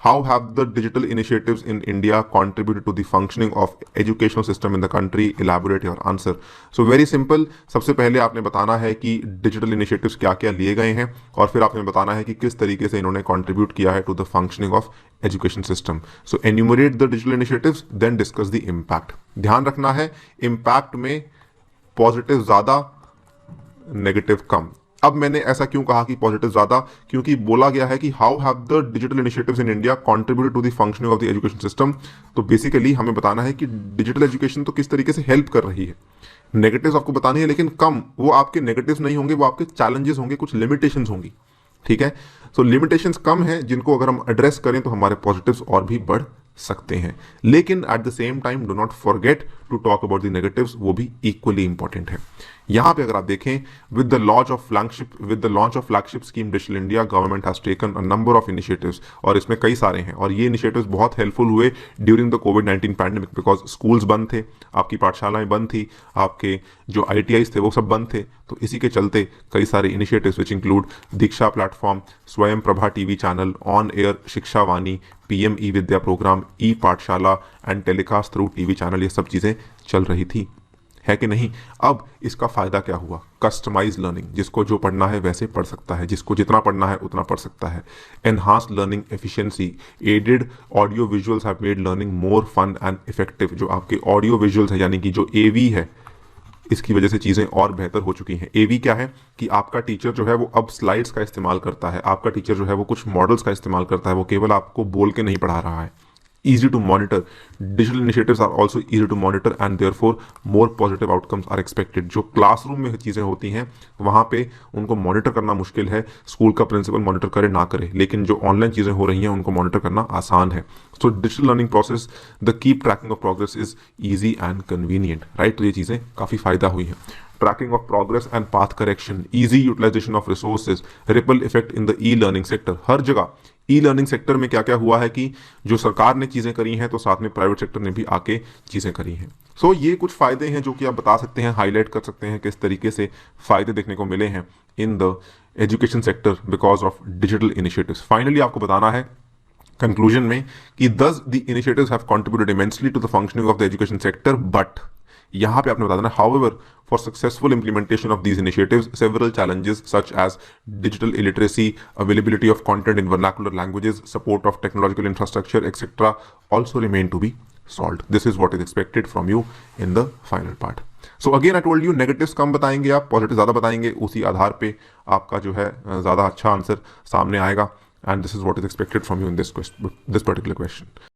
How have the digital initiatives in India contributed to the functioning of educational system in the country, elaborate your answer. So very simple, सबसे पहले आपने बताना है कि digital initiatives क्या क्या लिए गए हैं और फिर आपने बताना है कि किस तरीके से इन्होंने कंट्रीब्यूट किया है to the functioning of education system. So enumerate the digital initiatives then discuss the impact. ध्यान रखना है इम्पैक्ट में पॉजिटिव ज्यादा, नेगेटिव कम। अब मैंने ऐसा क्यों कहा कि पॉजिटिव ज्यादा, क्योंकि बोला गया है कि how have the digital initiatives in India contributed to the functioning of the education system. तो बेसिकली हमें बताना है कि डिजिटल एजुकेशन तो किस तरीके से हेल्प कर रही है। नेगेटिव्स आपको बतानी है, लेकिन कम, वो आपके नेगेटिव्स नहीं होंगे, वो आपके चैलेंजेस होंगे, कुछ लिमिटेशंस होंगी। ठीक है, सो लिमिटेशंस कम है जिनको अगर हम एड्रेस करें तो हमारे पॉजिटिव्स और भी बढ़ सकते हैं। लेकिन at the same time do not forget to talk about the negatives, वो भी इक्वली इंपॉर्टेंट है। यहां पे अगर आप देखें, with the launch of flagship scheme digital India, government has taken a number of initiatives, और इसमें कई सारे हैं, और ये इनिशिएटिव्स बहुत हेल्पफुल हुए during the covid pandemic, because schools बंद थे, आपकी पाठशालाएं बंद थी, आपके जो ITIs थे वो सब बंद थे। तो इसी के चलते कई सारे initiatives which include Diksha platform, Swayam Prabha TV channel, on air Shiksha Vani, PM e Vidya programme, e Pathshala and telecast through TV channel, ये सब चीजें चल रही थी, है कि नहीं। अब इसका फायदा क्या हुआ? कस्टमाइज लर्निंग, जिसको जो पढ़ना है वैसे पढ़ सकता है, जिसको जितना पढ़ना है उतना पढ़ सकता है। Enhance learning efficiency, added audio visuals have made learning more fun and effective. जो आपके ऑडियो विजुअल्स है, यानी कि जो AV है, इसकी वजह से चीज़ें और बेहतर हो चुकी हैं। AV क्या है कि आपका टीचर जो है वो अब स्लाइड्स का इस्तेमाल करता है, आपका टीचर जो है वो कुछ मॉडल्स का इस्तेमाल करता है, वो केवल आपको बोल के नहीं पढ़ा रहा है। Easy to monitor. Digital initiatives are also easy to monitor and therefore more positive outcomes are expected. जो क्लासरूम में चीज़ें होती हैं वहाँ पे उनको मॉनिटर करना मुश्किल है, स्कूल का प्रिंसिपल मॉनिटर करे ना करे, लेकिन जो ऑनलाइन चीज़ें हो रही हैं उनको मॉनिटर करना आसान है। So digital learning process, the keep tracking of progress is easy and convenient, right. तो ये चीज़ें काफ़ी फायदा हुई हैं। Tracking of progress and path correction, easy utilisation of resources, ripple effect in the e-learning sector. हर जगह ई-लर्निंग सेक्टर में क्या क्या हुआ है कि जो सरकार ने चीज़ें करी हैं तो साथ में प्राइवेट सेक्टर ने भी आके चीज़ें करी हैं। सो ये कुछ फ़ायदे हैं जो कि आप बता सकते हैं, हाईलाइट कर सकते हैं किस तरीके से फ़ायदे देखने को मिले हैं in the education sector because of digital initiatives. Finally आपको बताना है कंक्लूजन में कि thus the initiatives have contributed immensely to the functioning of the education sector, but यहाँ पे आपने बता देना, however for successful implementation of these initiatives, several challenges such as digital illiteracy, availability of content in vernacular languages, support of technological infrastructure, etc., also remain to be solved. This is what is expected from you in the final part. So again I told you, negatives कम बताएंगे आप, positive ज़्यादा बताएंगे, उसी आधार पे आपका जो है ज़्यादा अच्छा आंसर सामने आएगा, and this is what is expected from you in this particular question.